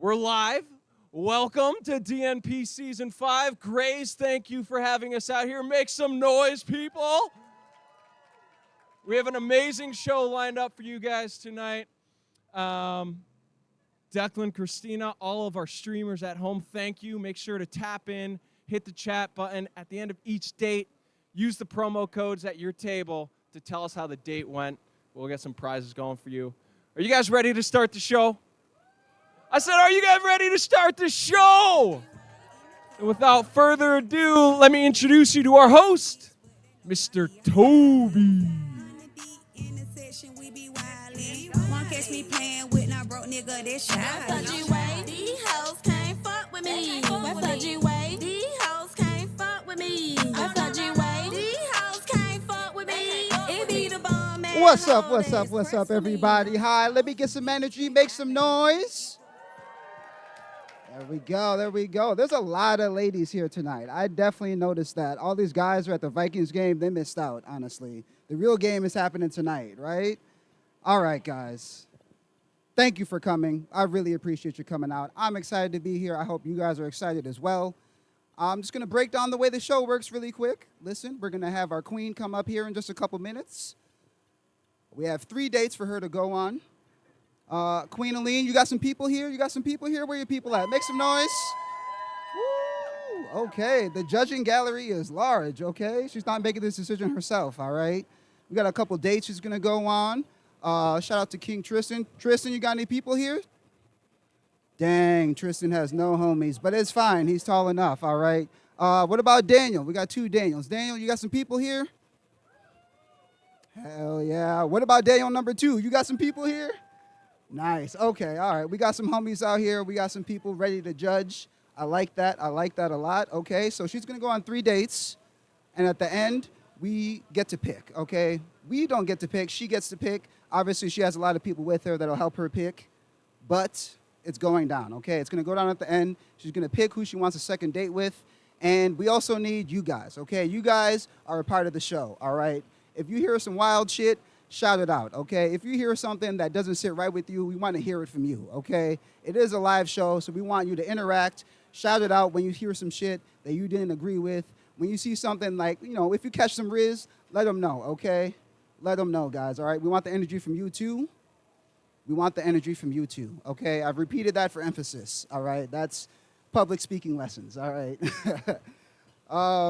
We're live. Welcome to DNP Season 5. Grace, thank you for having us out here. Make some noise, people. We have an amazing show lined up for you guys tonight. Declan, Christina, all of our streamers at home, thank you. Make sure to tap in, hit the chat button. At the end of each date, use the promo codes at your table to tell us how the date went. We'll get some prizes going for you. Are you guys ready to start the show? I said, are you guys ready to start the show? And without further ado, let me introduce you to our host, Mr. Toby. Catch me playing with no broke nigga, this shit. These hoes can't fuck with me. These hoes can't fuck with me. These hoes can't fuck with me. It be the bomb man. What's up, everybody? Hi, let me get some energy, make some noise. There we go. There's a lot of ladies here tonight. I definitely noticed that. All these guys are at the Vikings game. They missed out, honestly. The real game is happening tonight, right? All right, guys. Thank you for coming. I really appreciate you coming out. I'm excited to be here. I hope you guys are excited as well. I'm just going to break down the way the show works really quick. Listen, we're going to have our queen come up here in just a couple minutes. We have 3 dates for her to go on. Kween Anline, you got some people here? Where are your people at? Make some noise. Woo! Okay, the judging gallery is large, okay? She's not making this decision herself, all right? We got a couple dates she's going to go on. Shout out to King Tristan. Tristan, you got any people here? Dang, Tristan has no homies, but it's fine. He's tall enough, all right? What about Daniel? We got 2 Daniels. Daniel, you got some people here? Hell yeah. What about Daniel number 2? You got some people here? Nice. Okay, all right. We got some homies out here. We got some people ready to judge. I like that a lot. Okay, so she's going to go on 3 dates, and at the end, we get to pick, okay? We don't get to pick. She gets to pick. Obviously, she has a lot of people with her that'll help her pick, but it's going down, okay? It's going to go down at the end. She's going to pick who she wants a second date with, and we also need you guys, okay? You guys are a part of the show, all right? If you hear some wild shit, shout it out, okay? If you hear something that doesn't sit right with you, we want to hear it from you, okay? It is a live show, so we want you to interact. Shout it out when you hear some shit that you didn't agree with. When you see something like, you know, if you catch some Riz, let them know, okay? Let them know, guys, all right? We want the energy from you, too. Okay? I've repeated that for emphasis, all right? That's public speaking lessons, all right?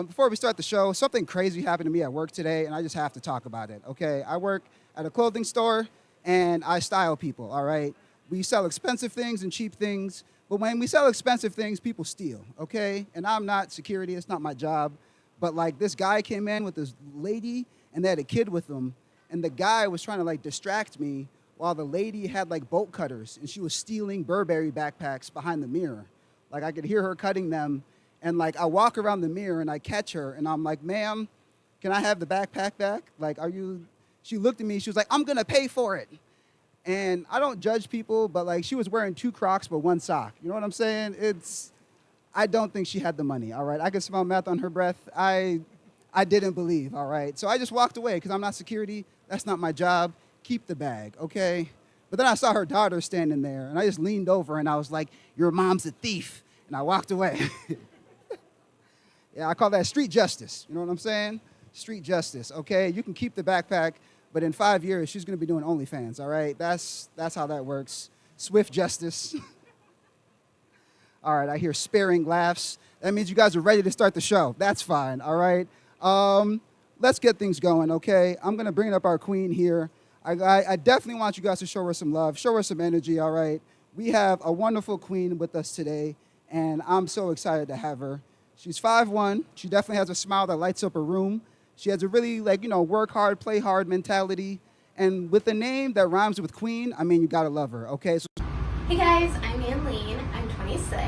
Before we start the show, something crazy happened to me at work today, and I just have to talk about it, okay? I work at a clothing store, and I style people, all right? We sell expensive things and cheap things, but when we sell expensive things, people steal, okay? And I'm not security. It's not my job. But, like, this guy came in with this lady, and they had a kid with them, and the guy was trying to, like, distract me while the lady had, like, bolt cutters, and she was stealing Burberry backpacks behind the mirror. Like, I could hear her cutting them. And, like, I walk around the mirror, and I catch her, and I'm like, ma'am, can I have the backpack back? Like, are you? She looked at me. She was like, I'm going to pay for it. And I don't judge people, but, like, she was wearing 2 Crocs but 1 sock. You know what I'm saying? I don't think she had the money, all right? I could smell meth on her breath. I didn't believe, all right? So I just walked away because I'm not security. That's not my job. Keep the bag, okay? But then I saw her daughter standing there, and I just leaned over, and I was like, your mom's a thief. And I walked away. Yeah, I call that street justice. You know what I'm saying? Street justice, okay? You can keep the backpack, but in 5 years, she's going to be doing OnlyFans, all right? That's how that works. Swift justice. All right, I hear sparing laughs. That means you guys are ready to start the show. That's fine, all right? Let's get things going, okay? I'm going to bring up our queen here. I definitely want you guys to show her some love, show her some energy, all right? We have a wonderful queen with us today, and I'm so excited to have her. She's 5'1". She definitely has a smile that lights up a room. She has a really, like, you know, work hard, play hard mentality. And with a name that rhymes with queen, I mean, you gotta love her, okay? Hey guys, I'm Anline. I'm 26.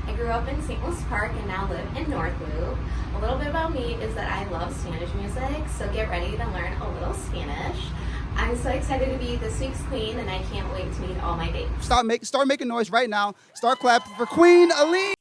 I grew up in St. Louis Park and now live in North Loop. A little bit about me is that I love Spanish music, so get ready to learn a little Spanish. I'm so excited to be this week's queen, and I can't wait to meet all my dates. Start making noise right now. Start clapping for Kween Anline.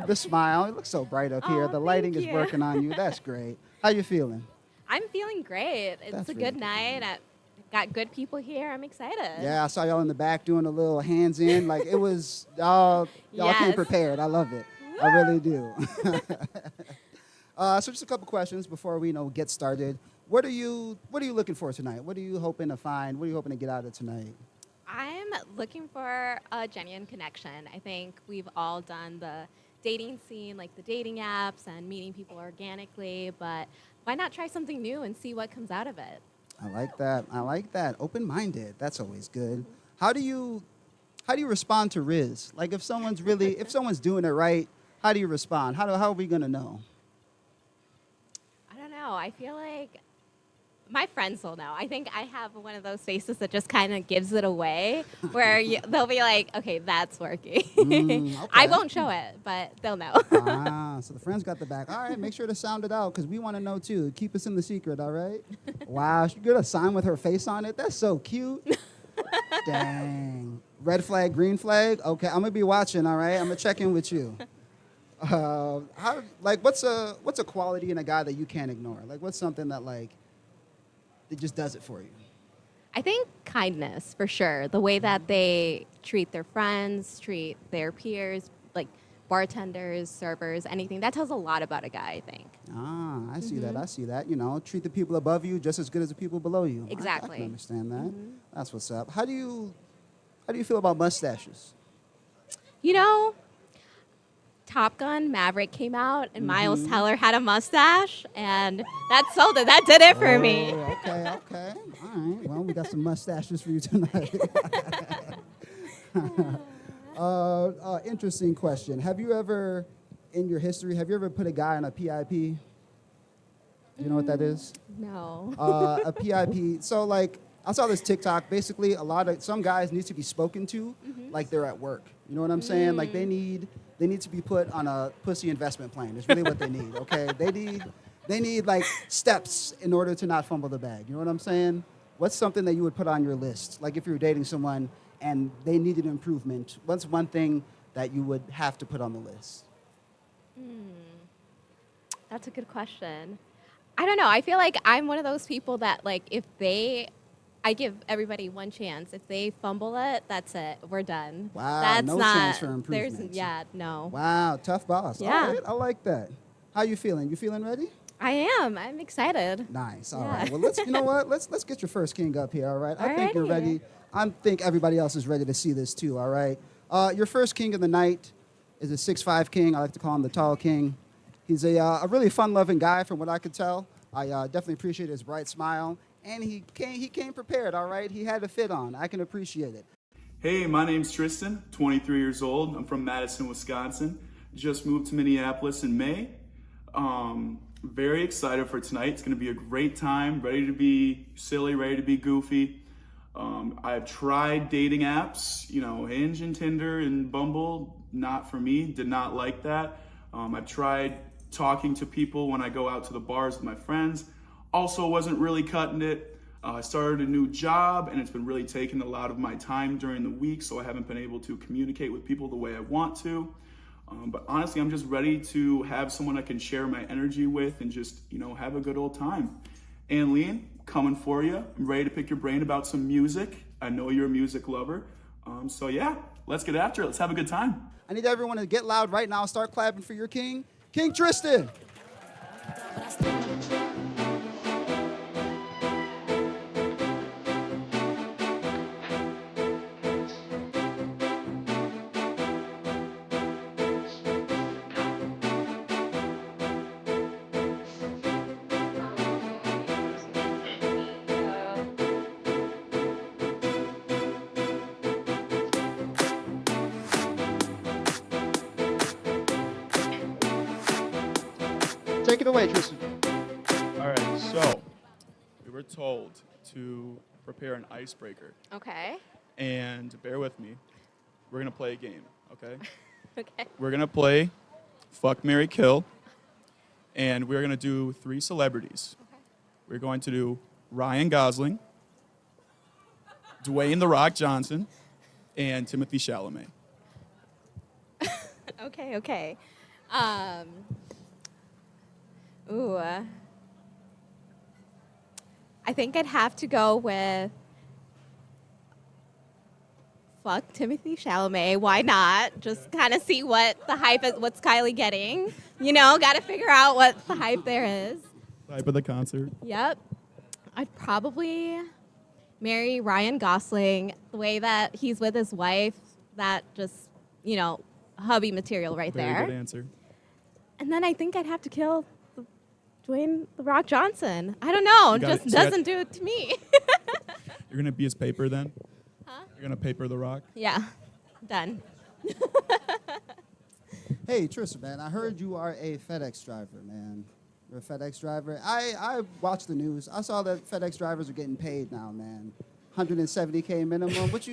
love the smile. It looks so bright up here. Oh, The lighting is thank you. working on you. That's great. How you feeling? I'm feeling great. It's That's a really good good. night. I got good people here. I'm excited. Yeah, I saw y'all in the back doing a little hands in. Like it was y'all came Yes. prepared. I love it. I really do. So just a couple questions before we get started. What are you looking for tonight? What are you hoping to find? What are you hoping to get out of tonight? I'm looking for a genuine connection. I think we've all done the dating scene, like the dating apps and meeting people organically, but why not try something new and see what comes out of it? I like that. I like that. Open-minded. That's always good. How do you respond to Riz? Like if someone's doing it right, how do you respond? How are we gonna know? I don't know. I feel like my friends will know. I think I have one of those faces that just kind of gives it away, where they'll be like, okay, that's working. I Okay. won't show it, but they'll know. So the friends got the back. All right, make sure to sound it out because we want to know too. Keep us in the secret, all right? Wow, she got a sign with her face on it. That's so cute. Dang. Red flag, green flag. Okay, I'm gonna be watching. All right, I'm gonna check in with you. What's a quality in a guy that you can't ignore? Like, what's something that it just does it for you? I think kindness, for sure. The way that they treat their friends, treat their peers, like bartenders, servers, anything. That tells a lot about a guy, I think. I see that. I see that. Treat the people above you just as good as the people below you. I Exactly. can understand that. That's what's up. How do you feel about mustaches? Top Gun Maverick came out, and Miles Teller had a mustache, and that sold it. That did it for me. Okay. All right. Well, we got some mustaches for you tonight. Interesting question. Have you ever, in your history, put a guy on a PIP? Do you know what that is? No. A PIP. So, I saw this TikTok. Basically, some guys need to be spoken to like they're at work. You know what I'm saying? Like they need to be put on a pussy investment plan. It's really what they need. Okay, they need like steps in order to not fumble the bag. You know what I'm saying? What's something that you would put on your list? Like if you were dating someone and they needed improvement, what's one thing that you would have to put on the list? That's a good question. I don't know. I feel like I'm one of those people that, I give everybody one chance. If they fumble it, that's it. We're done. Wow, that's no not, chance for improvement. No. Wow, tough boss. Yeah. All right, I like that. How you feeling? You feeling ready? I am. I'm excited. Nice. All Yeah. right. Well, you know what? Let's get your first king up here. All right. I think you're Alrighty. ready. I think everybody else is ready to see this too. All right. Your first king of the night is a 6'5" king. I like to call him the tall king. He's a really fun-loving guy, from what I could tell. I definitely appreciate his bright smile, and he came prepared. All right. He had a fit on. I can appreciate it. Hey, my name's Tristan, 23 years old. I'm from Madison, Wisconsin. Just moved to Minneapolis in May. Very excited for tonight. It's going to be a great time. Ready to be silly, ready to be goofy. I've tried dating apps, Hinge and Tinder and Bumble. Not for me. Did not like that. I've tried talking to people when I go out to the bars with my friends. Also wasn't really cutting it. I started a new job, and it's been really taking a lot of my time during the week, so I haven't been able to communicate with people the way I want to. But honestly, I'm just ready to have someone I can share my energy with and just, have a good old time. Anline, coming for you. I'm ready to pick your brain about some music. I know you're a music lover. So yeah, let's get after it. Let's have a good time. I need everyone to get loud right now. Start clapping for your king, King Tristan. Take it away, Tristan. All right, so we were told to prepare an icebreaker. Okay. And bear with me, we're going to play a game, okay? Okay. We're going to play Fuck, Marry, Kill, and we're going to do 3 celebrities. Okay. We're going to do Ryan Gosling, Dwayne "The Rock" Johnson, and Timothy Chalamet. Okay. Ooh. I think I'd have to go with fuck Timothy Chalamet. Why not? Just kind of see what the hype is, what's Kylie getting. You know, got to figure out what the hype there is. Type of the concert. Yep. I'd probably marry Ryan Gosling. The way that he's with his wife, that just, you know, hubby material right Very there. good answer. And then I think I'd have to kill Dwayne The Rock Johnson. I don't know. Just doesn't do it to me. You're going to be his paper then? Huh? You're going to paper The Rock? Yeah. Done. Hey, Tristan, man, I heard you are a FedEx driver, man. You're a FedEx driver. I watched the news. I saw that FedEx drivers are getting paid now, man. $170K minimum. What's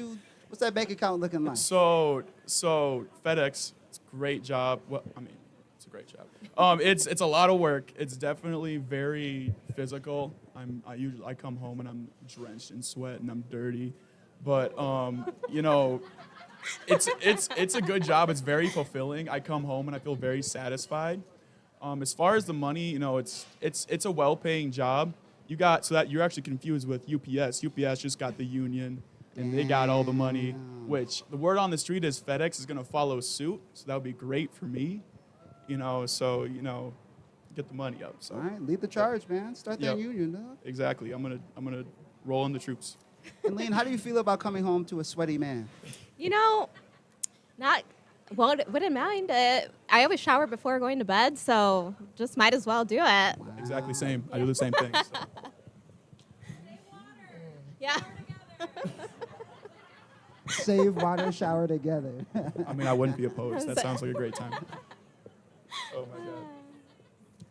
that bank account looking like? So FedEx, it's a great job. Well, I mean, it's a great job. It's a lot of work. It's definitely very physical. I come home and I'm drenched in sweat and I'm dirty, but you know, it's a good job. It's very fulfilling. I come home and I feel very satisfied. As far as the money, you know, it's a well-paying job. You're actually confused with UPS. UPS just got the union. And they got all the money, which the word on the street is FedEx is going to follow suit. So that would be great for me, you know, get the money up. So. All right, lead the charge, man. Start that union, dog. Exactly. I'm gonna roll in the troops. And Lean, how do you feel about coming home to a sweaty man? You know, wouldn't mind it. I always shower before going to bed, so just might as well do it. Wow. Exactly same. I do the same thing. So. Yeah. Save water, shower together. I mean, I wouldn't be opposed. That sounds like a great time. Oh my God.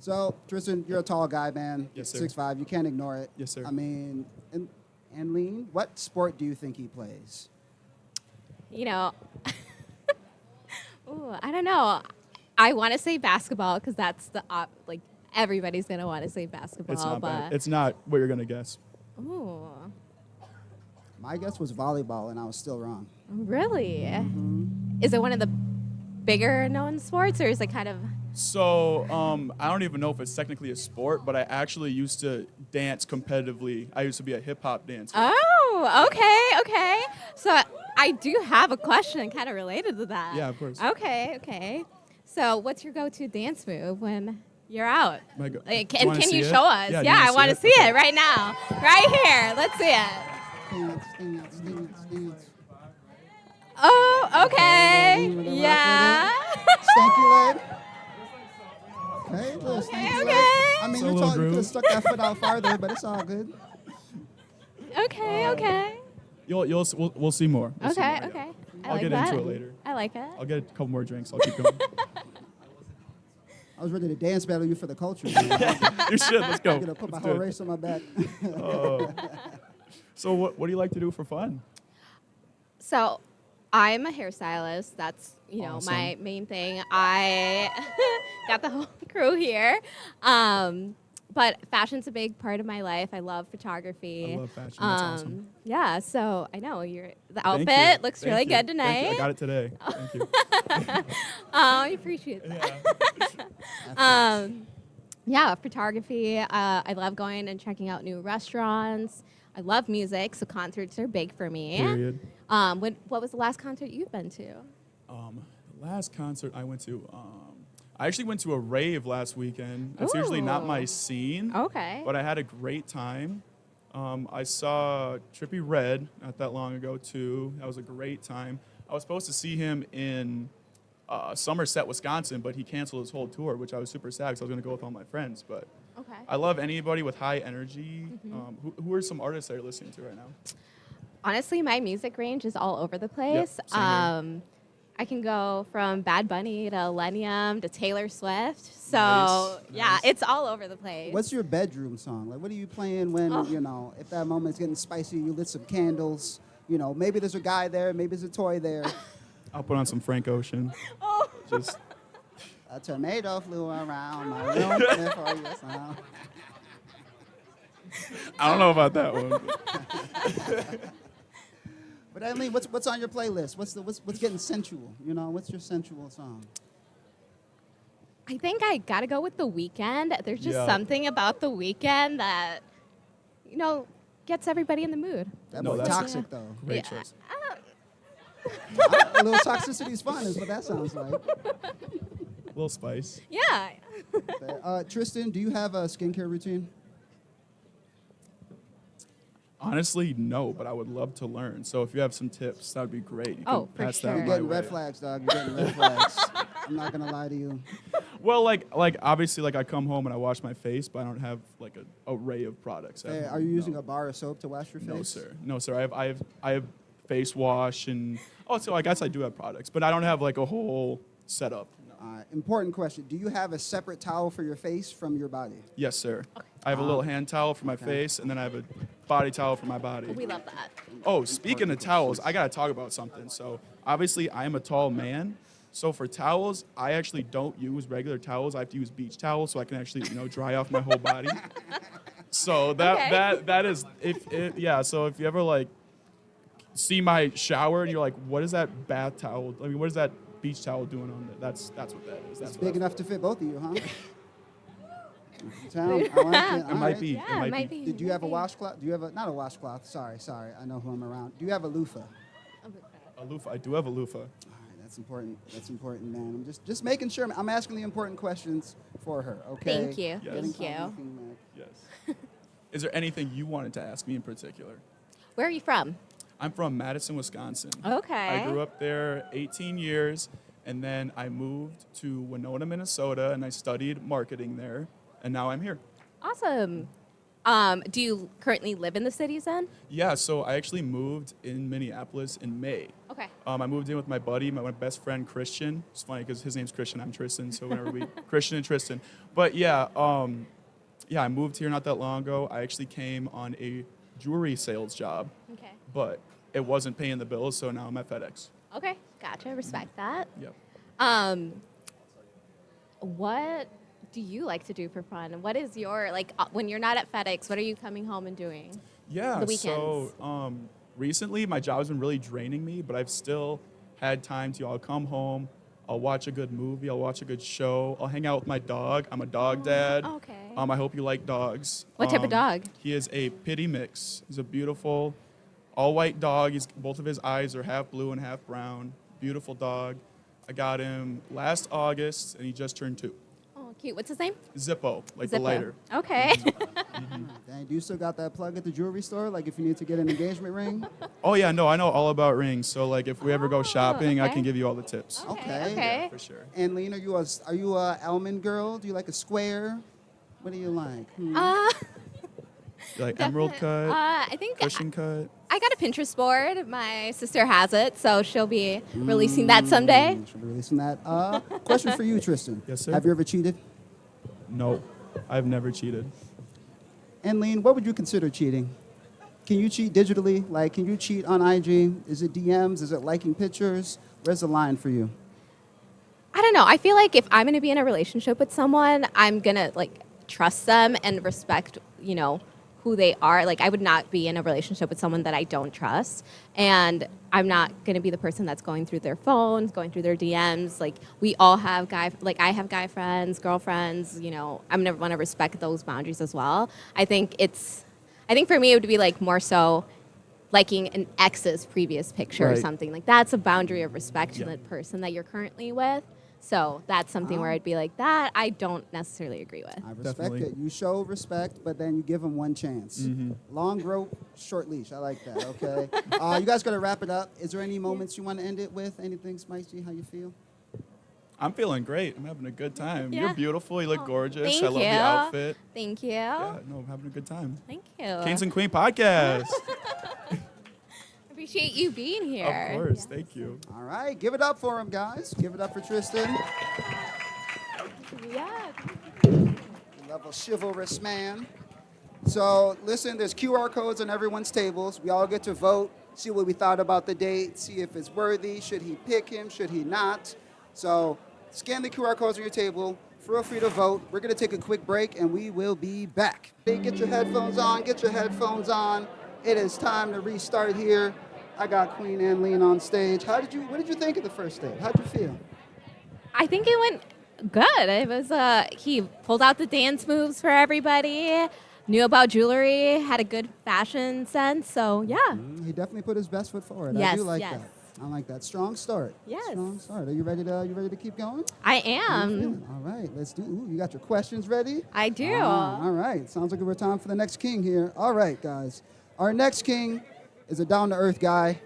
So, Tristan, you're a tall guy, man. Yes, sir. 6'5". You can't ignore it. Yes, sir. I mean, and Lean, what sport do you think he plays? You know, I don't know. I want to say basketball because that's the everybody's gonna want to say basketball. It's not but bad. It's not what you're gonna guess. ooh, My guess was volleyball, and I was still wrong. really? Mm-hmm. Is it one of the bigger known sports, or is it kind of? So I don't even know if it's technically a sport, but I actually used to dance competitively. I used to be a hip hop dancer. Oh, okay. So I do have a question kind of related to that. Yeah, of course. Okay. So what's your go-to dance move when you're out? Can wanna you see show it? us? Yeah, do Yeah, you I wanna want to see see it? it right now. Right here. Let's see it. Dance. Oh, okay. Lean with a rock Yeah. Stanky leg. Okay, a little stanky leg. Okay. I mean, It's a you're little tall. You could have groove. stuck that foot out farther, but it's all good. Okay. We'll see more. We'll see more, yeah. Okay. I I'll like get that. into it later. I like it. I'll get a couple more drinks. I'll keep going. I was ready to dance battle you for the culture. Man. You should. Let's go. I'm gonna put my Let's do whole it. race on my back. So what do you like to do for fun? So, I'm a hairstylist. That's, my Awesome. main thing. I got the whole crew here. But fashion's a big part of my life. I love photography. I love fashion. That's awesome. Yeah, so I know the Thank outfit you. looks Thank really you. good Thank you. tonight. I got it today. Thank you. I appreciate that. Yeah, photography. I love going and checking out new restaurants. I love music, so concerts are big for me. Period. What was the last concert you've been to? The last concert I went to, I actually went to a rave last weekend. It's usually not my Ooh. scene. Okay. But I had a great time. I saw Trippie Redd not that long ago too. That was a great time. I was supposed to see him in Somerset, Wisconsin, but he canceled his whole tour, which I was super sad because I was going to go with all my friends. But Okay. I love anybody with high energy. Who are some artists that you're listening to right now? Honestly, my music range is all over the place. same here. I can go from Bad Bunny to Millennium to Taylor Swift. So, yeah, Nice. it's all over the place. What's your bedroom song? Like, what are you playing when, if that moment's getting spicy, you lit some candles, maybe there's a guy there, maybe there's a toy there. I'll put on some Frank Ocean. Oh. Just A tomato flew around my room. Therefore, yes, I don't know about that one. But Eileen, what's on your playlist? What's getting sensual? What's your sensual song? I think I gotta go with The Weeknd. There's just Yeah. something about The Weeknd that, gets everybody in the mood. That No, boy that's- toxic though. Great Yeah. choice. A little toxicity is fun, is what that sounds like. A little spice. Yeah. Tristan, do you have a skincare routine? Honestly, no, but I would love to learn. So if you have some tips, that would be great. You Oh, can for pass sure. that You're my getting red way. flags, dog. You're getting red flags. I'm not gonna lie to you. Well, like obviously, like I come home and I wash my face, but I don't have like an array of products. at Hey, home. are you using No. a bar of soap to wash your face? No, sir. No, sir. I have face wash and so I guess I do have products, but I don't have like a whole setup. No. Important question. Do you have a separate towel for your face from your body? Yes, sir. I have a little hand towel for my Okay. face, and then I have a body towel for my body. We love that. Oh, speaking of towels, I gotta talk about something. So obviously, I am a tall man. So for towels, I actually don't use regular towels. I have to use beach towels so I can actually, dry off my whole body. So Okay. that is yeah. So if you ever like see my shower and you're like, what is that bath towel? I mean, what is that beach towel doing on there? That's what that is. That's It's what big I- enough to fit both of you, huh? Town, I like it. It might be. Yeah, it might be. Did you have a washcloth? Do you have not a washcloth? Sorry. I know who I'm around. Do you have a loofah? A loofah. I do have a loofah. All right, that's important. That's important, man. I'm just making sure. I'm asking the important questions for her. Okay. Thank you. Yes. Getting Thank you. calm, feedback. Yes. Is there anything you wanted to ask me in particular? Where are you from? I'm from Madison, Wisconsin. Okay. I grew up there 18 years, and then I moved to Winona, Minnesota, and I studied marketing there, and now I'm here. Awesome. Do you currently live in the cities then? Yeah, so I actually moved in Minneapolis in May. Okay. I moved in with my buddy, my best friend Christian. It's funny because his name's Christian, I'm Tristan, so whenever we Christian and Tristan. But yeah, I moved here not that long ago. I actually came on a jewelry sales job, Okay. but it wasn't paying the bills, so now I'm at FedEx. Okay. Gotcha. Respect that. Yep. What do you like to do for fun? What is your when you're not at FedEx? What are you coming home and doing? Yeah, The so weekends. recently my job's been really draining me, but I've still had time to, I'll come home, I'll watch a good movie, I'll watch a good show, I'll hang out with my dog. I'm a dog dad. Okay. I hope you like dogs. What type of dog? He is a pitty mix. He's a beautiful, all-white dog. Both of his eyes are half blue and half brown. Beautiful dog. I got him last August, and he just turned 2. Oh, cute. What's his name? Zippo, like the Zippo. lighter. Okay. Dang, do you still got that plug at the jewelry store? Like if you need to get an engagement ring? Oh yeah, no, I know all about rings. So like if we ever go shopping, I okay. can give you all the tips. Okay. Okay. For sure. And Lean, are you a almond girl? Do you like a square? What do you like? You like emerald cut, I think cushion cut. I got a Pinterest board. My sister has it, so she'll be releasing that someday. Should be releasing that. Question for you, Tristan. Yes, sir. Have you ever cheated? No, I've never cheated. And Lean, what would you consider cheating? Can you cheat digitally? Like, can you cheat on IG? Is it DMs? Is it liking pictures? Where's the line for you? I don't know. I feel like if I'm going to be in a relationship with someone, I'm going to trust them and respect, who they are. Like I would not be in a relationship with someone that I don't trust. And I'm not going to be the person that's going through their phones, going through their DMs. Like we all have I have guy friends, girlfriends, I'm going to want to respect those boundaries as well. I think for me it would be more so liking an ex's previous picture or Right. something. Like that's a boundary of respect to Yeah. the person that you're currly with. So that's something where I'd be like, that I don't necessarily agree with. I respect Definitely. it. You show respect, but then you give them one chance. Long rope, short leash. I like that, okay? You guys got to wrap it up. Is there any moments you want to end it with? Anything, Spicy? How you feel? I'm feeling great. I'm having a good time. Yeah. You're beautiful. You look gorgeous. Thank I love you. the outfit. Thank you. Yeah, no, I'm having a good time. Thank you. Kings and Queen podcast. Appreciate you being here. Of course. Thank you. All right, give it up for him, guys. Give it up for Tristan. Yeah. Love a chivalrous man. So, listen, there's QR codes on everyone's tables. We all get to vote, see what we thought about the date, see if it's worthy. Should he pick him? Should he not? So, scan the QR codes on your table. Feel free to vote. We're going to take a quick break, and we will be back. Hey, get your headphones on. Get your headphones on. It is time to restart here. I got Kween Anline on stage. What did you think of the first date? How'd you feel? I think it went Good. It was he pulled out the dance moves for everybody, knew about jewelry, had a good fashion sense. So yeah. He definitely put his best foot forward. I Yes, do like yes. that. I like that. Strong start. Yes. Strong start. Are you ready to keep going? I How you am. feeling? All right, let's do. Ooh, you got your questions ready? I do. All right. Sounds like we're time for the next king here. All right, guys. Our next king is a down-to-earth guy.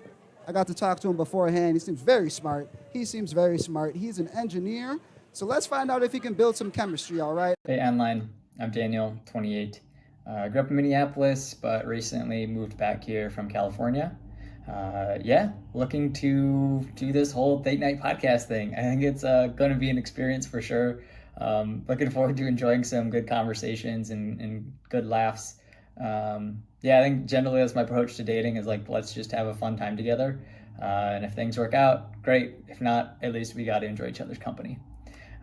I got to talk to him beforehand. He seems very smart. He's an engineer. So let's find out if he can build some chemistry, all right? Hey, Anline. I'm Daniel, 28. I grew up in Minneapolis, but recently moved back here from California. Looking to do this whole date night podcast thing. I think it's going to be an experience for sure. Looking forward to enjoying some good conversations and good laughs. I think generally that's my approach to dating is like, let's just have a fun time together. And if things work out, great. If not, at least we got to enjoy each other's company.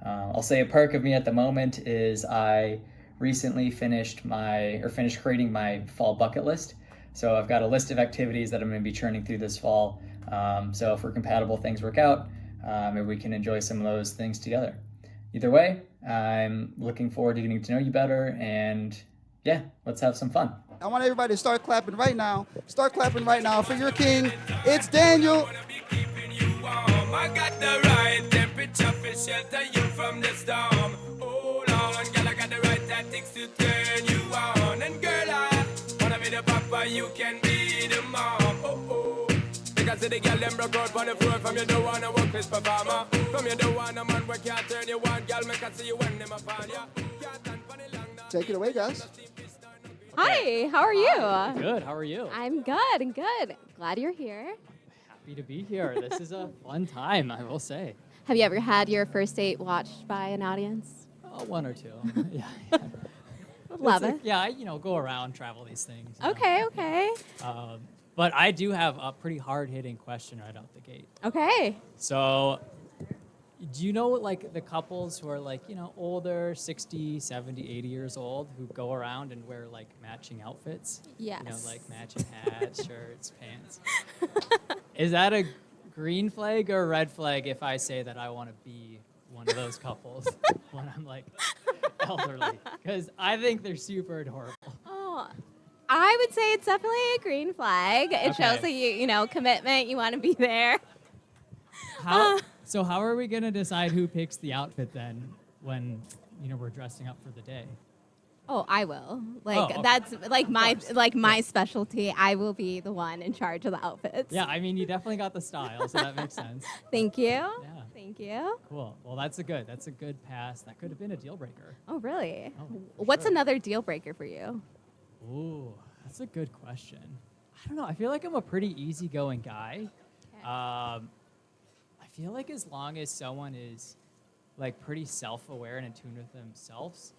I'll say a perk of me at the moment is I recently finished creating my fall bucket list. So I've got a list of activities that I'm going to be churning through this fall. So if we're compatible, things work out, maybe we can enjoy some of those things together. Either way, I'm looking forward to getting to know you better, and let's have some fun. I want everybody to start clapping right now. Start clapping right now for your king. It's Daniel. I got the right temperature for shelter you from the storm. Hold on, girl, I got the right tactics to turn you on. And girl, I wanna be the papa, you can be the mom. Because the girl them broke out on the floor. From you don't wanna work this performer. From you don't wanna man where can't turn you on. Girl, make I see you when them upon ya. Can't stand for the long now. Take it away, guys. Hi. How are you? Good. How are you? I'm good. And good. Glad you're here. Happy to be here. This is a fun time, I will say. Have you ever had your first date watched by an audience? One or two. Yeah. Love It's it. like, go around, travel these things. you know. Okay. But I do have a pretty hard-hitting question right out the gate. Okay. So, do you know, like, the couples who are, like, older, 60, 70, 80 years old, who go around and wear, like, matching outfits? Yes. Like matching hats, shirts, pants. Is that a green flag or a red flag if I say that I want to be one of those couples when I'm, like, elderly? Because I think they're super adorable. Oh, I would say it's definitely a green flag. It shows Okay. that you commitment. You want to be there. So how are we going to decide who picks the outfit then when, we're dressing up for the day? Oh, I will. okay. That's like my specialty. I will be the one in charge of the outfits. Yeah, I mean, you definitely got the style, so that makes sense. Thank you. Yeah. Thank you. Cool. Well, that's a good pass. That could have been a deal breaker. Oh, really? Oh, for What's sure. another deal breaker for you? Ooh, that's a good question. I don't know. I feel like I'm a pretty easygoing guy. Okay. I feel like as long as someone is like pretty self-aware and in tune with themselves,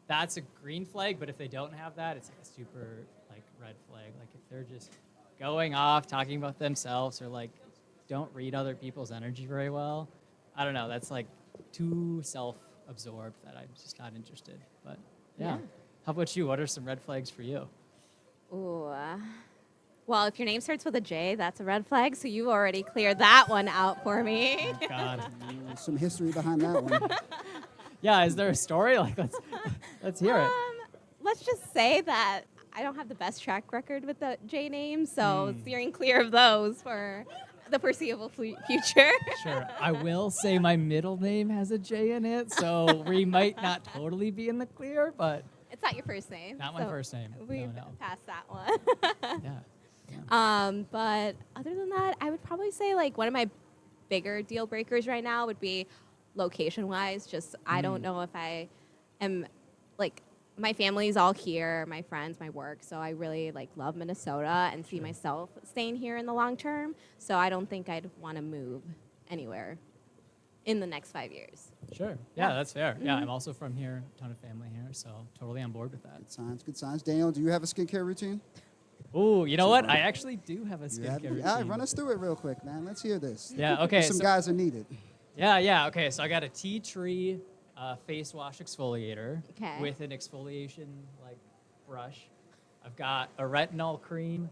that's a green flag. But if they don't have that, it's like a super like red flag. Like if they're just going off talking about themselves or like don't read other people's energy very well, I don't know. That's like too self-absorbed that I'm just not interested. But yeah. How about you? What are some red flags for you? Ooh. Well, if your name starts with a J, that's a red flag. So you already cleared that one out for me. Oh, God. Some history behind that one. Yeah, is there a story? Like, let's hear it. Let's just say that I don't have the best track record with the J name, so steering clear of those for the foreseeable future. Sure. I will say my middle name has a J in it, so we might not totally be in the clear, but It's not your first name. not my so first name. We've No. passed that one. Yeah. But other than that, I would probably say like one of my bigger deal breakers right now would be location-wise. Just I don't know if I am like my family's all here, my friends, my work. So I really like love Minnesota and see myself staying here in the long term. So I don't think I'd want to move anywhere in the next 5 years. Sure. Yeah, that's fair. Yeah, I'm also from here, ton of family here, so totally on board with that. Good signs. Daniel, do you have a skincare routine? Ooh, you know what? I actually do have a You have- skincare yeah, routine. run us through it real quick, man. Let's hear this. Yeah, okay. Some so- guys are needed. Yeah. Okay, so I got a tea tree face wash exfoliator Okay. with an exfoliation like brush. I've got a retinol cream,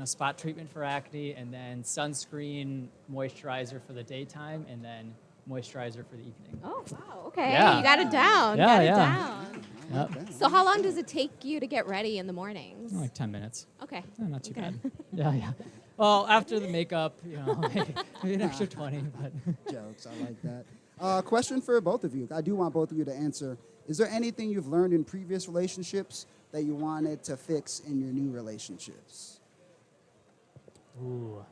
spot treatment for acne, and then sunscreen moisturizer for the daytime, and then moisturizer for the evening. Oh, wow. Okay. Yeah. You got it down. Yeah, got it yeah. down. Yep. So how long does it take you to get ready in the mornings? Like 10 minutes. Okay. Not too Okay. bad. Yeah, yeah. Well, after the makeup, maybe an extra 20, but. Jokes, I like that. Question for both of you. I do want both of you to answer. Is there anything you've learned in previous relationships that you wanted to fix in your new relationships? Ooh.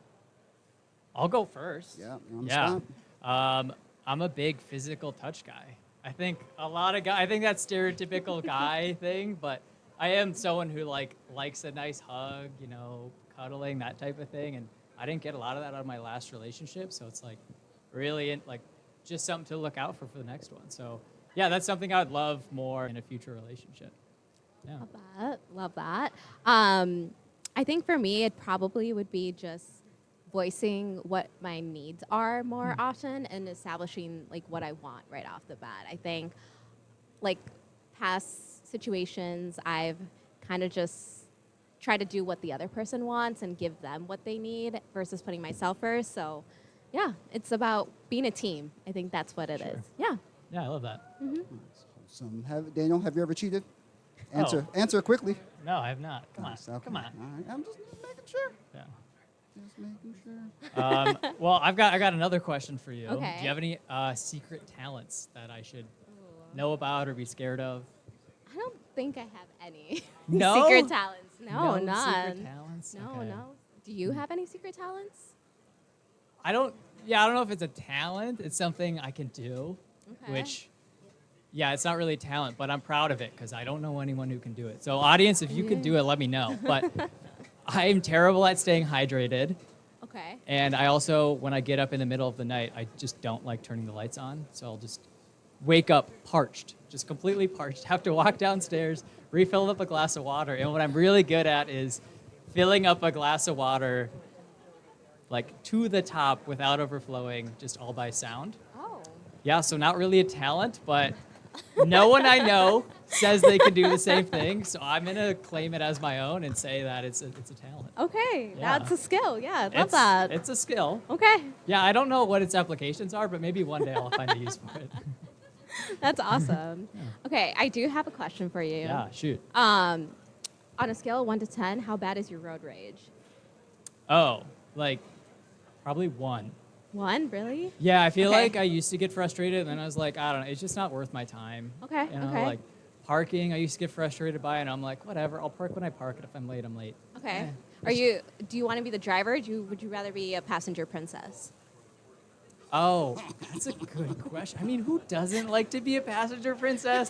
I'll go first. Yeah, you're on the spot. I'm a big physical touch guy. I think a lot of guys, I think that's stereotypical guy thing, but I am someone who likes a nice hug, cuddling, that type of thing. And I didn't get a lot of that out of my last relationship. So it's really just something to look out for the next one. So yeah, that's something I would love more in a future relationship. Yeah. Love that. I think for me, it probably would be just voicing what my needs are more often and establishing what I want right off the bat. I think past situations, I've kind of just tried to do what the other person wants and give them what they need versus putting myself first. So yeah, it's about being a team. I think that's what it is. Yeah. Yeah, I love that. Daniel, have you ever cheated? Answer quickly. No, I have not. Come on. Okay. Come on. All right. I'm just making sure. Yeah. Just making sure. Well, I got another question for you. Okay. Do you have any secret talents that I should know about or be scared of? I don't think I have any No? secret talents. No, No none. secret talents? No, Okay. no. Do you have any secret talents? I don't know if it's a talent. It's something I can do, Okay. which, it's not really a talent, but I'm proud of it because I don't know anyone who can do it. So audience, if you could do it, let me know. But I'm terrible at staying hydrated. Okay. And I also, when I get up in the middle of the night, I just don't like turning the lights on. So I'll just wake up parched, just completely parched, have to walk downstairs, refill up a glass of water. And what I'm really good at is filling up a glass of water to the top without overflowing, just all by sound. Oh. Yeah, so not really a talent, but no one I know says they can do the same thing. So I'm going to claim it as my own and say that it's a talent. Okay. Yeah. That's a skill. Yeah, I love that. It's a skill. Okay. Yeah, I don't know what its applications are, but maybe one day I'll find a use for it. That's awesome. Okay, I do have a question for you. Yeah, shoot. On a scale of 1 to 10, how bad is your road rage? Oh, probably 1. 1, really? Yeah, I feel Okay. like I used to get frustrated, and then I was like, I don't know, it's just not worth my time. Okay, okay. Parking, I used to get frustrated by, and I'm like, whatever, I'll park when I park, and if I'm late, I'm late. Okay. Yeah. Do you want to be the driver? Or would you rather be a passenger princess? Oh, that's a good question. I mean, who doesn't like to be a passenger princess,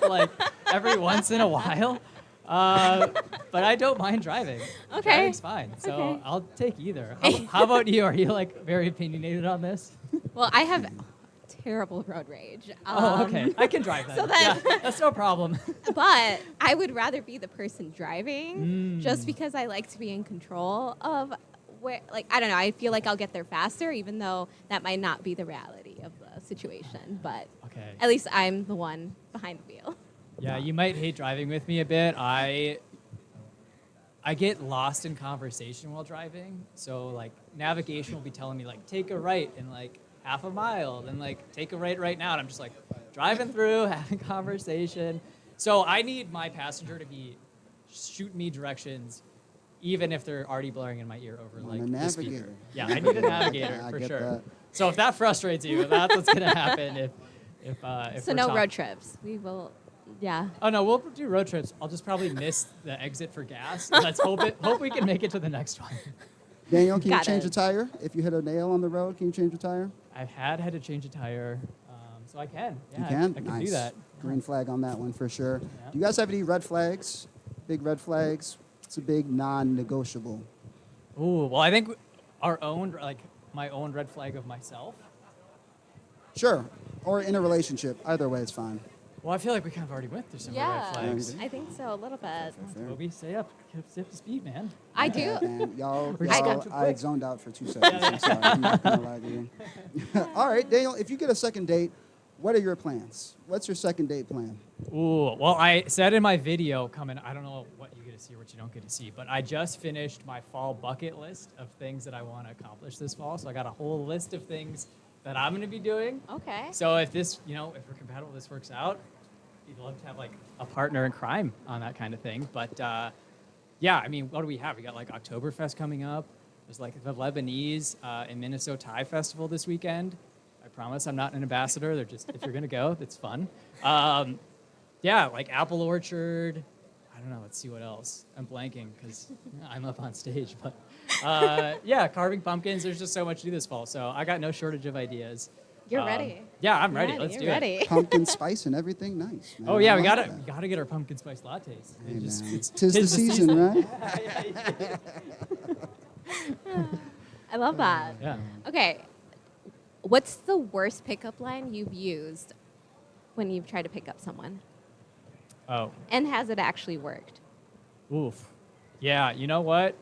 every once in a while? But I don't mind driving. Okay. Driving's fine, so Okay. I'll take either. How about you? Are you, very opinionated on this? Well, I have terrible road rage. Oh, okay. I can drive that. so then- Yeah, that's no problem. But I would rather be the person driving just because I like to be in control of where, I don't know, I feel like I'll get there faster, even though that might not be the reality of the situation. But Okay. at least I'm the one behind the wheel. Yeah, you might hate driving with me a bit. I get lost in conversation while driving. So navigation will be telling me take a right in half a mile, then take a right now, and I'm just driving through, having conversation. So I need my passenger to be shooting me directions, even if they're already blaring in my ear over Want a the speaker. navigator. Yeah, I need a navigator I for get sure. that. So if that frustrates you, that's what's gonna happen if So we're no talk- road trips. We will, yeah. Oh no, we'll do road trips. I'll just probably miss the exit for gas. Let's hope we can make it to the next one. Daniel, can you Got change it. a tire? If you hit a nail on the road, can you change a tire? I've had to change a tire, so I can. Yeah, You can? I can Nice. do that. Green flag on that one for sure. Yeah. Do you guys have any red flags? Big red flags? It's a big non-negotiable. Ooh, well, I think our own, my own red flag of myself. Sure. Or in a relationship. Either way, it's fine. Well, I feel like we kind of already went through some Yeah, red flags. I think so, a little bit. Toby, stay up to speed, man. I do. And y'all, I got too I quick. zoned out for 2 seconds. I'm sorry. I'm not going to lie to you. All right, Daniel, if you get a second date, what are your plans? What's your second date plan? Ooh, well, I said in my video coming, I don't know what you get to see or what you don't get to see, but I just finished my fall bucket list of things that I want to accomplish this fall. So I got a whole list of things that I'm going to be doing. Okay. So if this, if we're compatible, this works out, you'd love to have like a partner in crime on that kind of thing. But yeah, I mean, what do we have? We got like Oktoberfest coming up. There's like the Lebanese and Minnesota Thai Festival this weekend. I promise I'm not an ambassador. They're just, if you're going to go, it's fun. Yeah, like Apple Orchard. I don't know. Let's see what else. I'm blanking because I'm up on stage. But yeah, carving pumpkins. There's just so much to do this fall. So I got no shortage of ideas. You're ready. Yeah, I'm ready. Let's You're do ready. it. Pumpkin spice and everything, nice. Man. Oh yeah, I we like gotta that. get our pumpkin spice lattes. Hey, It just- man. it's- Tis the season, right? I love that. Yeah. Okay. What's the worst pickup line you've used when you've tried to pick up someone? Oh. And has it actually worked? Oof. Yeah, you know what?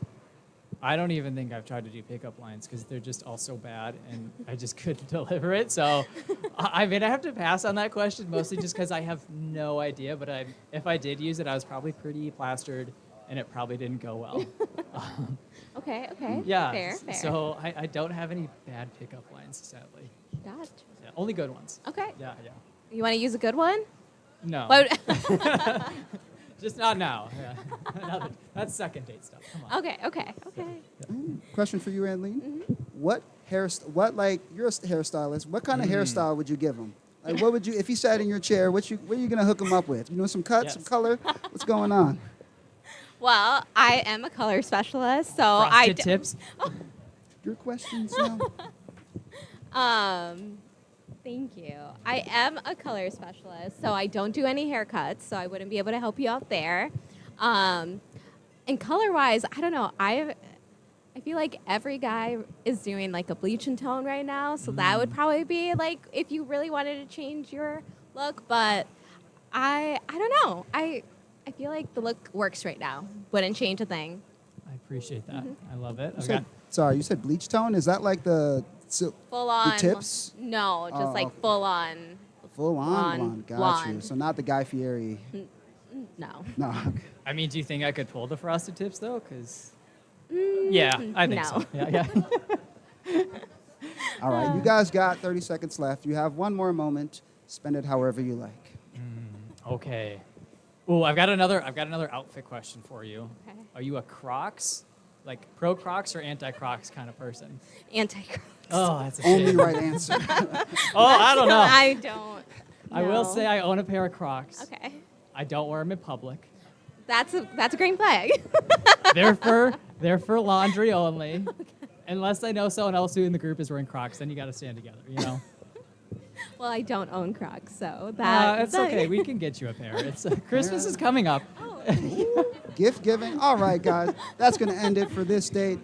I don't even think I've tried to do pickup lines because they're just all so bad and I just couldn't deliver it. So, I mean, I have to pass on that question mostly just because I have no idea. But if I did use it, I was probably pretty plastered and it probably didn't go well. Okay. Yeah. Fair. So, I don't have any bad pickup lines, sadly. Gotcha. Yeah, only good ones. Okay. Yeah. You want to use a good one? No. What? Just not now. Yeah. That's second date stuff. Come on. Okay. Question for you, Anline. Mm-hmm. What you're a hairstylist. What kind of hairstyle would you give him? Like, what would you, if he sat in your chair, what are you gonna hook him up with? You know, some cuts, some Yes. color. What's going on? Well, I am a color specialist, so Frosted tips. Your questions now. Thank you. I am a color specialist, so I don't do any haircuts, so I wouldn't be able to help you out there. And color-wise, I don't know. I feel like every guy is doing like a bleach and tone right now, so that would probably be like if you really wanted to change your look. But I don't know. I feel like the look works right now. Wouldn't change a thing. I appreciate that. I love it. You Okay. said, you said bleach tone. Is that like the Full on. tips? No, just Oh, like okay. full on. full on Blonde. blonde? Got you. Blonde. So not the Guy Fieri. No. No. Okay. I mean, do you think I could pull the frosted tips though? Because yeah, I think so. no. Yeah. All right. You guys got 30 seconds left. You have one more moment. Spend it however you like. Okay. Oh, I've got another outfit question for you. Okay. Are you a Crocs, like pro Crocs or anti Crocs kind of person? Anti-Crocs. Oh, that's a Only shame. right answer. Oh, I don't know. I don't. I will know. say I own a pair of Crocs. Okay. I don't wear them in public. That's a green flag. They're for laundry only. Unless I know someone else who in the group is wearing Crocs, then you got to stand together, you know? Well, I don't own Crocs, so that. It's okay. We can get you a pair. It's Christmas is coming up. Gift giving. All right, guys. That's going to end it for this date.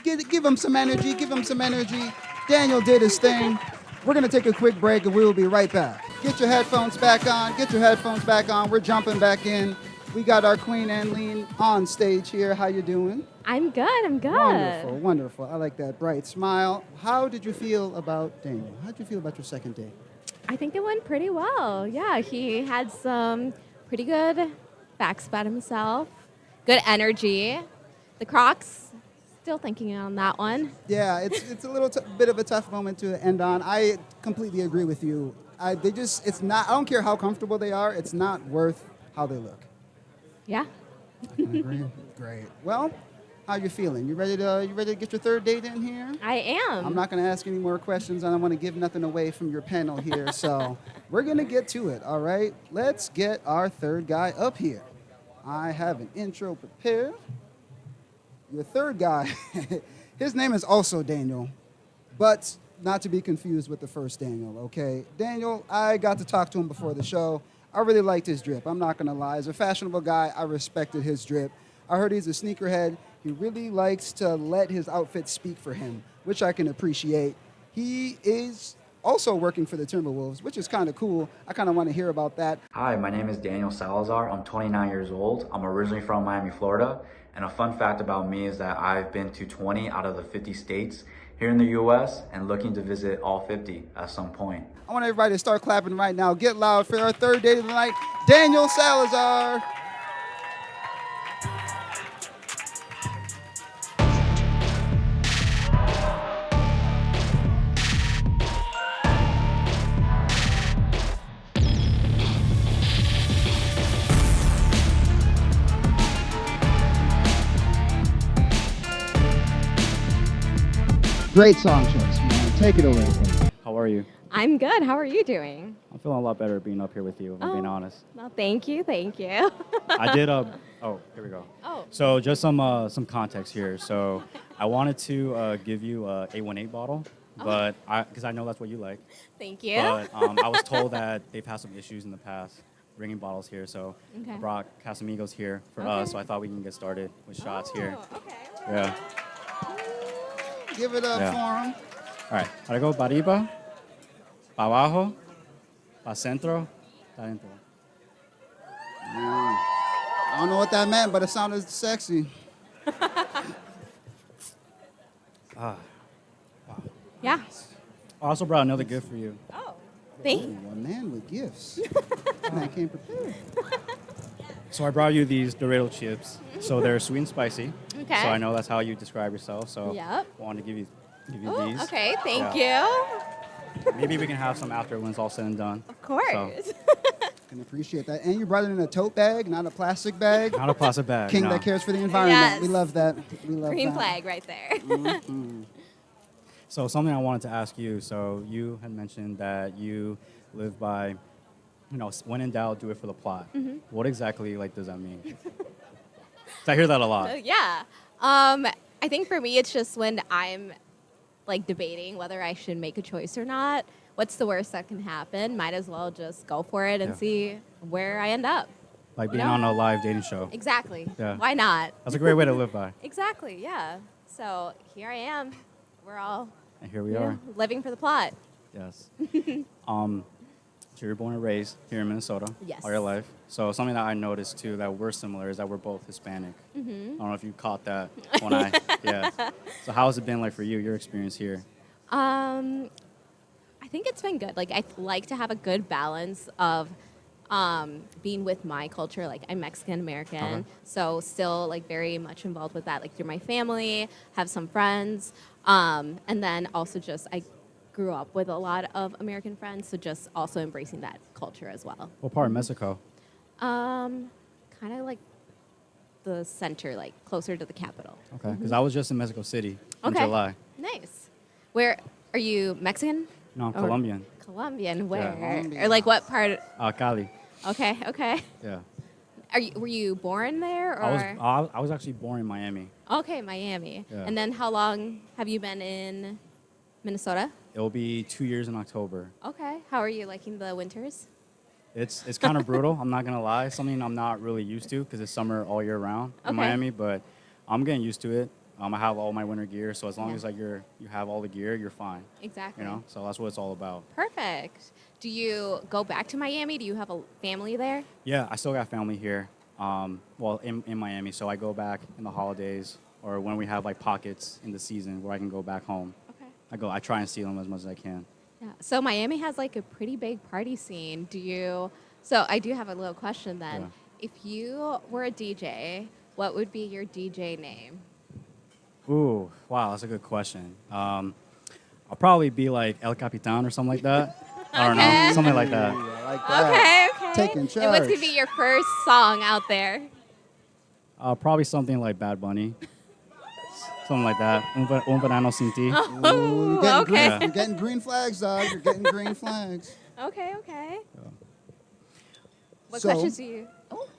Give him some energy. Give him some energy. Daniel did his thing. We're going to take a quick break, and we will be right back. Get your headphones back on. Get your headphones back on. We're jumping back in. We got our Kween Anline on stage here. How you doing? I'm good. Wonderful, wonderful. I like that bright smile. How did you feel about Daniel? How did you feel about your second date? I think it went pretty well. Yeah, he had some pretty good facts about himself, good energy. The Crocs, still thinking on that one. Yeah, it's a little bit of a tough moment to end on. I completely agree with you. It's not. I don't care how comfortable they are. It's not worth how they look. Yeah. I can agree. Great. Well, how you feeling? You ready to get your third date in here? I am. I'm not going to ask any more questions. I don't want to give nothing away from your panel here. So we're going to get to it, all right? Let's get our third guy up here. I have an intro prepared. Your third guy, his name is also Daniel, but not to be confused with the first Daniel, okay? Daniel, I got to talk to him before the show. I really liked his drip. I'm not going to lie. As a fashionable guy, I respected his drip. I heard he's a sneakerhead. He really likes to let his outfit speak for him, which I can appreciate. He is also working for the Timberwolves, which is kind of cool. I kind of want to hear about that. Hi, my name is Daniel Salazar. I'm 29 years old. I'm originally from Miami, Florida. And a fun fact about me is that I've been to 20 out of the 50 states here in the U.S. and looking to visit all 50 at some point. I want everybody to start clapping right now. Get loud for our third date of the night, Daniel Salazar. Great song choice, man. Take it away. How are you? I'm good. How are you doing? I'm feeling a lot better being up here with you, if I'm being honest. Well, thank you. Thank you. I did oh, here we go. Oh. So just some context here. So I wanted to give you a 818 bottle, but because I know that's what you like. Thank you. But I was told that they've had some issues in the past bringing bottles here, so Okay. I brought Casamigos here for us, so I thought we can get started with shots here. Okay. Yeah. Give it up Yeah. for him. All right. Para go para arriba, para abajo, para centro, para adentro. I don't know what that meant, but it sounded sexy. Yeah. I also brought another gift for you. Oh. Thank you. Ooh, a man with gifts. Man came prepared. So I brought you these Dorito chips. So they're sweet and spicy. Okay. So I know that's how you describe yourself. So Yep. I wanted to give you Oh, these. okay. Thank Yeah. you. Maybe we can have some after when it's all said and done. Of course. So, Can appreciate that. And you brought it in a tote bag, not a plastic bag. not a plastic bag. King no. that cares for the environment. Yes. We love that. We love Green that. flag right there. So something I wanted to ask you. So you had mentioned that you live by, when in doubt, do it for the plot. Mm-hmm. What exactly does that mean? 'Cause I hear that a lot. Yeah. I think for me, it's just when I'm debating whether I should make a choice or not. What's the worst that can happen? Might as well just go for it and Yeah. see where I end up. Like being No. on a live dating show. Exactly. Yeah. Why not? That's a great way to live by. Exactly. Yeah. So here I am. We're all And here we are. living for the plot. Yes. So you're born and raised here in Minnesota Yes. all your life. So something that I noticed too that we're similar is that we're both Hispanic. Mm-hmm. I don't know if you caught that when yeah. So how has it been like for you, your experience here? I think it's been good. I like to have a good balance of being with my culture. I'm Mexican American, Okay. so still very much involved with that. Through my family, have some friends, and then also just I grew up with a lot of American friends, so just also embracing that culture as well. What part of Mexico? Kind of the center, closer to the capital. Okay, because I was just in Mexico City in Okay. July. Nice. Where are you? Mexican? No, I'm Or- Colombian. Colombian. Where? Colombia. Or what part? Cali. Okay. Okay. Yeah. Were you born there or? I was actually born in Miami. Okay, Miami. Yeah. And then how long have you been in Minnesota? It will be 2 years in October. Okay. How are you liking the winters? It's kind of brutal. I'm not gonna lie. Something I'm not really used to because it's summer all year round in Okay. Miami. But I'm getting used to it. I have all my winter gear, so as long Yeah. as you have all the gear, you're fine. Exactly. So that's what it's all about. Perfect. Do you go back to Miami? Do you have a family there? Yeah, I still got family here. In Miami, so I go back in the holidays or when we have pockets in the season where I can go back home. Okay. I try and see them as much as I can. Yeah. So Miami has a pretty big party scene. So I do have a little question then. Yeah. If you were a DJ, what would be your DJ name? Ooh, wow, that's a good question. I'll probably be like El Capitan or something like that. I don't know, something like that. Ooh, I like that. Okay. Taking And what's charge. gonna be your first song out there? Probably something like Bad Bunny. Something like that. Un verano sin ti. Ooh, you're getting, okay. you're getting green flags, dog. You're getting green flags. Okay. Okay. What So- questions do you?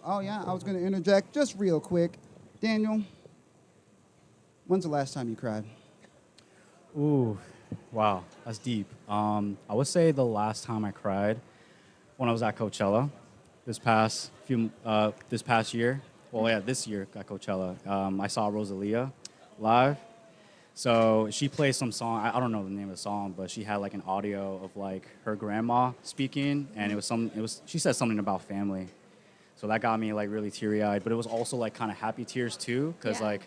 Oh, yeah, I was going to interject just real quick. Daniel, when's the last time you cried? Ooh, wow, that's deep. I would say the last time I cried when I was at Coachella this past year. Well, yeah, this year at Coachella. I saw Rosalia live. So she played some song. I don't know the name of the song, but she had an audio of her grandma speaking, and she said something about family. So that got me really teary-eyed, but it was also kind of happy tears too, because Yeah.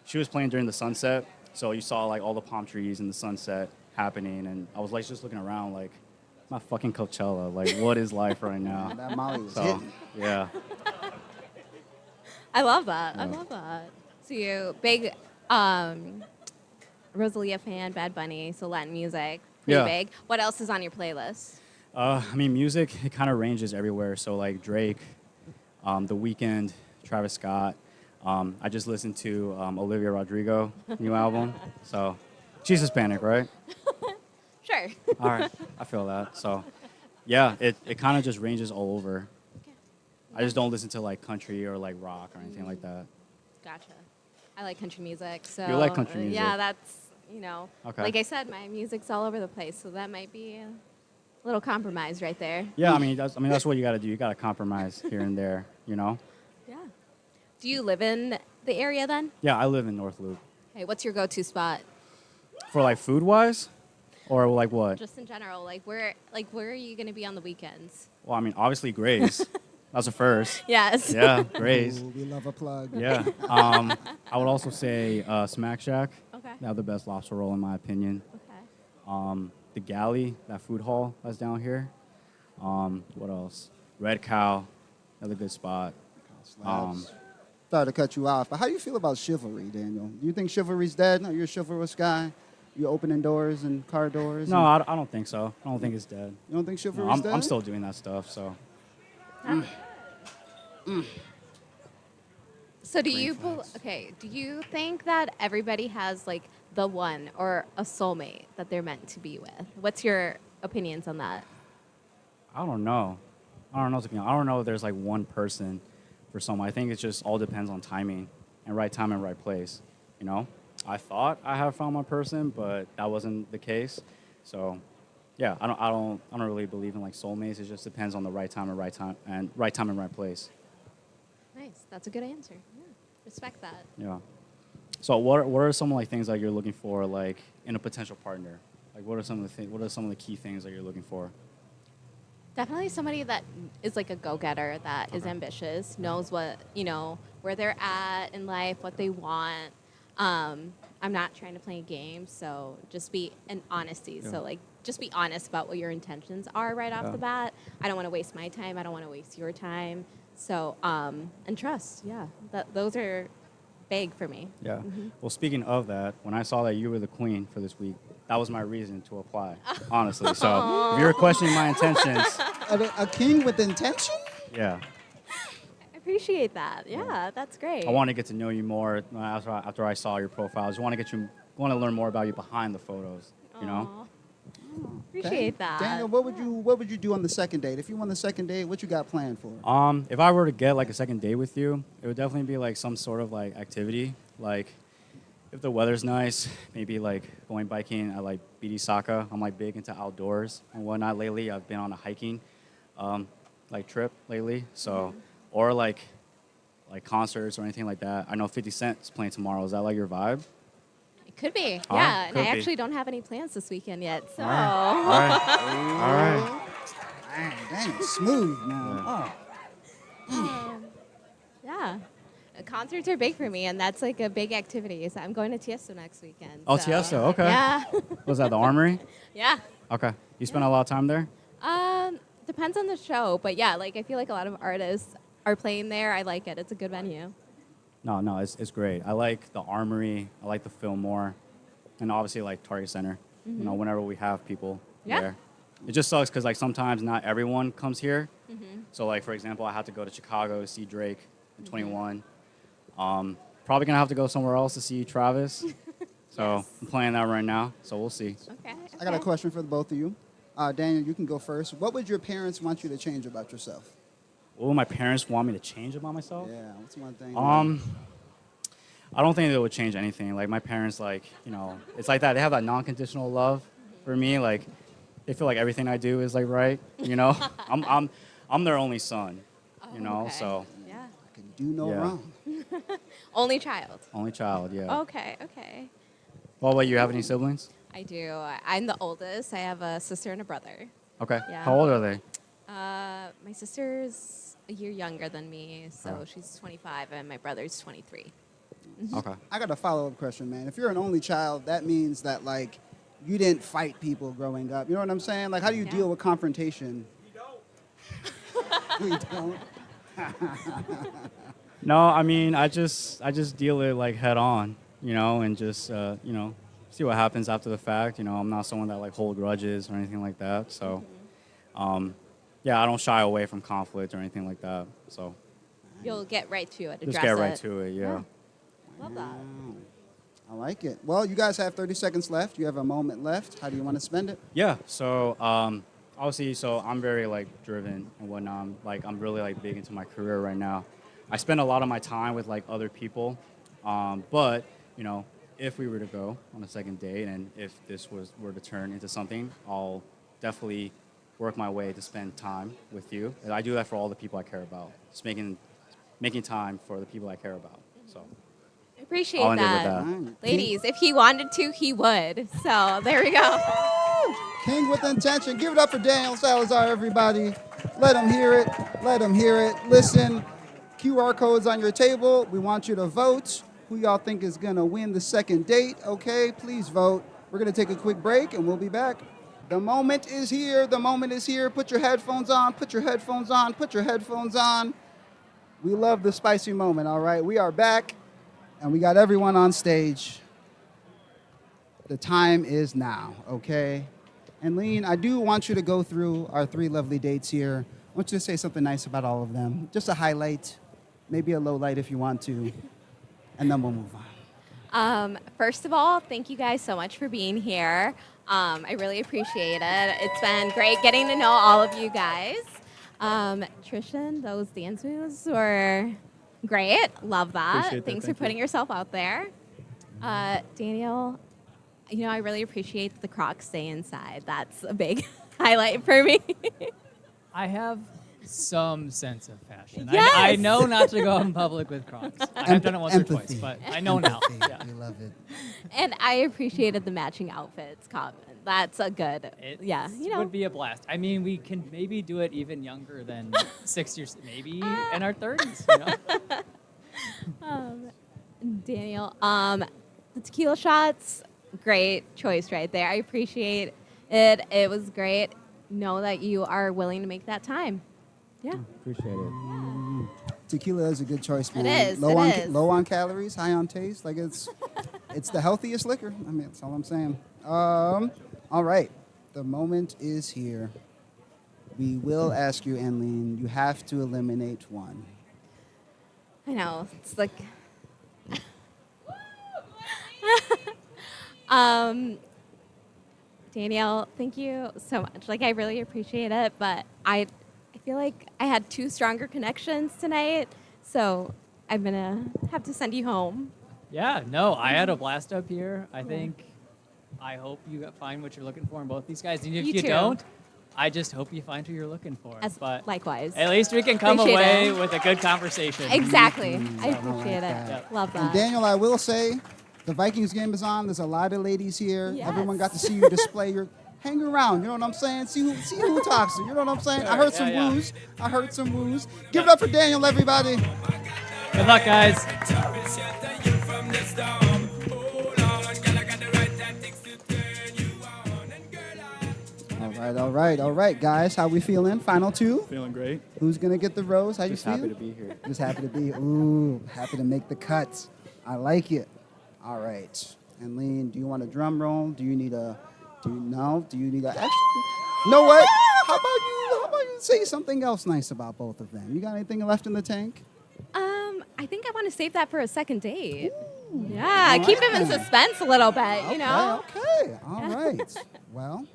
she was playing during the sunset, so you saw all the palm trees and the sunset happening, and I was just looking around not fucking Coachella. What is life right now? That Molly was So hitting. yeah, I love that. I Yeah. love that. So you big Rosalia fan, Bad Bunny, so Latin music, pretty Yeah. big. What else is on your playlist? music, it kind of ranges everywhere. So Drake, The Weeknd, Travis Scott. I just listened to Olivia Rodrigo new album. So She's Hispanic, right? Sure. All right, I feel that. So, yeah, it kind of just ranges all over. I just don't listen to like country or like rock or anything like that. Gotcha. I like country music, so You like country music? yeah, that's Okay. like I said, my music's all over the place, so that might be a little compromise right there. Yeah, I mean that's what you got to do. You got to compromise here and there, you know. Yeah. Do you live in the area then? Yeah, I live in North Loop. Hey, what's your go-to spot? For like food wise, or like what? Just in general, where are you going to be on the weekends? Well, I mean obviously Gray's. That's a first. Yes. Yeah, Gray's. Ooh, we love a plug. Yeah. I would also say Smack Shack. Okay. They have the best lobster roll in my opinion. Okay. The Galley, that food hall that's down here. What else? Red Cow, another good spot. Sorry to cut you off, but how do you feel about chivalry, Daniel? Do you think chivalry's dead? Are you a chivalrous guy? You opening doors and car doors? No, I don't think so. I don't think it's dead. You don't think No, chivalry's dead? I'm still doing that stuff, so. So do you think that everybody has like the one or a soulmate that they're meant to be with? What's your opinions on that? I don't know. I don't know if there's like one person for someone. I think it just all depends on timing and right time and right place. You know, I thought I have found my person, but that wasn't the case. So, yeah, I don't really believe in like soulmates. It just depends on the right time and right place. Nice. That's a good answer. Yeah. Respect that. Yeah. So what are some like things that you're looking for like in a potential partner? Like what are some of the key things that you're looking for? Definitely somebody that is like a go-getter, that is ambitious, knows what, where they're at in life, what they want. I'm not trying to play a game, so just be in honesty. Yeah. So like, just be honest about what your intentions are right off the bat. I don't want to waste my time. I don't want to waste your time. So, and trust. Yeah, those are big for me. Yeah. Well, speaking of that, when I saw that you were the queen for this week, that was my reason to apply, honestly. So if you're questioning my intentions. A king with intention? Yeah. I appreciate that. Yeah, that's great. I want to get to know you more after I saw your profile. I just want to learn more about you behind the photos, you know? Aw. Appreciate that. Daniel, what would you do on the second date? If you won the second date, what you got planned for? If I were to get like a second date with you, it would definitely be like some sort of like activity. Like if the weather's nice, maybe like going biking at like BD Saka. I'm like big into outdoors and whatnot. Lately, I've been on a hiking like trip lately. So or like concerts or anything like that. I know 50 Cent is playing tomorrow. Is that like your vibe? It could be. All Yeah, right, and I could be. actually don't have any plans this weekend yet. So. All right. Dang, smooth, man. Yeah. Concerts are big for me, and that's like a big activity. So I'm going to Tiesto next weekend. Oh, so. Tiesto. Okay. Yeah. Was that the Armory? Yeah. Okay. You spent a lot of time there? Depends on the show, but yeah, like I feel like a lot of artists are playing there. I like it. It's a good venue. No, it's great. I like the Armory. I like the Fillmore, and obviously like Target Center. You know, whenever we have people there, it just sucks because like sometimes not everyone comes here. So like for example, I had to go to Chicago to see Drake in 21. Probably gonna have to go somewhere else to see Travis. So I'm playing that right now. So we'll see. Okay. I got a question for the both of you. Daniel, you can go first. What would your parents want you to change about yourself? What would my parents want me to change about myself? Yeah, what's one thing? I don't think they would change anything. Like my parents, like it's like that. They have that non-conditional love for me. Like they feel like everything I do is like right. I'm their only son. Okay. So Yeah. I can do no Yeah. wrong. Only child. only child. Yeah. Okay. Well, what you have any siblings? I do. I'm the oldest. I have a sister and a brother. Okay. Yeah. How old are they? My sister's a year younger than me, so she's 25, and my brother's 23. Okay. I got a follow-up question, man. If you're an only child, that means that like you didn't fight people growing up. You know what I'm saying? Like, how do you deal with confrontation? We don't. No, I mean I just deal it like head on, and just see what happens after the fact. I'm not someone that like hold grudges or anything like that. So, yeah, I don't shy away from conflict or anything like that. So You'll get right to it. just Address get right it. to it. Yeah. Love that. I like it. Well, you guys have 30 seconds left. You have a moment left. How do you want to spend it? Yeah. So obviously, so I'm very like driven and whatnot. I'm really like big into my career right now. I spend a lot of my time with like other people, but you know, if we were to go on a second date and if this were to turn into something, I'll definitely work my way to spend time with you. And I do that for all the people I care about. Just making time for the people I care about. So. I appreciate I'll end it with that. Right. Ladies, if he wanted to, he would. So there we go. King with intention. Give it up for Daniel Salazar, everybody. Let him hear it. Let him hear it. Listen, QR codes on your table. We want you to vote. Who y'all think is going to win the second date? Okay, please vote. We're going to take a quick break, and we'll be back. The moment is here. The moment is here. Put your headphones on. Put your headphones on. Put your headphones on. We love the spicy moment, all right? We are back, and we got everyone on stage. The time is now, okay? And Lean, I do want you to go through our 3 lovely dates here. I want you to say something nice about all of them. Just a highlight, maybe a low light if you want to, and then we'll move on. First of all, thank you guys so much for being here. I really appreciate it. It's been great getting to know all of you guys. Tristan, those dance moves were great. Love that. Appreciate that. Thanks for Thank you. putting yourself out there. Daniel, you know, I really appreciate the Crocs stay inside. That's a big highlight for me. I have some sense of fashion. Yes! I know not to go in public with Crocs. I have done it once or twice, Empathy. but I know now. Yeah. We love it. And I appreciated the matching outfits comment. That's a good, It you know. would be a blast. I mean, we can maybe do it even younger than 6 years, maybe in our 30s. You know? Daniel, the tequila shots, great choice right there. I appreciate it. It was great. Know that you are willing to make that time. Yeah. Appreciate it. Tequila is a good choice, man. is, Low it on is. low on calories, high on taste. Like it's the healthiest liquor. I mean, that's all I'm saying. All right, the moment is here. We will ask you, Anline. You have to eliminate one. I know. It's like. Danielle, thank you so much. Like, I really appreciate it, but I feel like I had 2 stronger connections tonight, so I'm gonna have to send you home. Yeah, no, I had a blast up here. I hope you find what you're looking for in both these guys. And if You you too. don't, I just hope you find who you're looking for. But Likewise. at least we can come Appreciate away it. with a good conversation. Exactly. I I like appreciate it. that. Love And that. Daniel, I will say, the Vikings game is on. There's a lot of ladies here. Yes. Everyone got to see you display your. Hang around, you know what I'm saying? See who talks to you, you know what I'm saying? I heard some Yeah. woos. I heard some woos. Give it up for Daniel, everybody. Good luck, guys. All right, guys. How we feeling? Final 2. Feeling great. Who's gonna get the rose? How you Just feel? happy to be here. Just happy to be. Ooh, happy to make the cuts. I like it. All right. And Lean, do you want a drum roll? Do you need a? Do you need a? Actually, you know what? How about you say something else nice about both of them? You got anything left in the tank? I think I want to save that for a second date. Yeah, keep him in suspense a little bit, you know? Okay. All right. Well,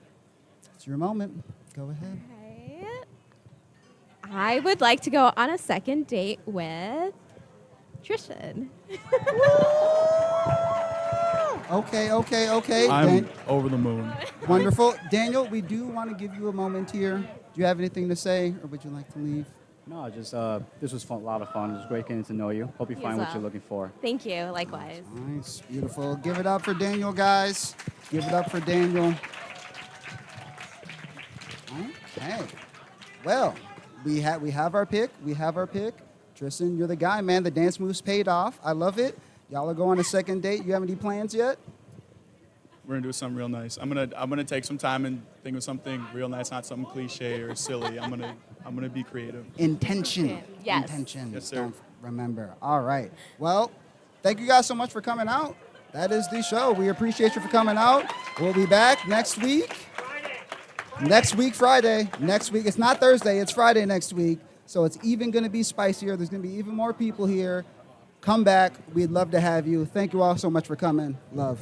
it's your moment. Go ahead. Right. I would like to go on a second date with Tristan. Okay. I'm over the moon. Wonderful. Daniel, we do want to give you a moment here. Do you have anything to say, or would you like to leave? No, just this was fun, a lot of fun. It was great getting to know you. Hope you You find as what well. you're looking for. Thank you, likewise. Nice, beautiful. Give it up for Daniel, guys. Give it up for Daniel. Okay. Well, we have our pick. We have our pick. Tristan, you're the guy, man. The dance moves paid off. I love it. Y'all are going on a second date. You have any plans yet? We're gonna do something real nice. I'm gonna take some time and think of something real nice, not something cliche or silly. I'm gonna be creative. Intention. Yes. Intention. Yes, sir. Don't remember. All right. Well, thank you guys so much for coming out. That is the show. We appreciate you for coming out. We'll be back next week. Next week, Friday. Next week. It's not Thursday. It's Friday next week. So it's even going to be spicier. There's going to be even more people here. Come back. We'd love to have you. Thank you all so much for coming. Love.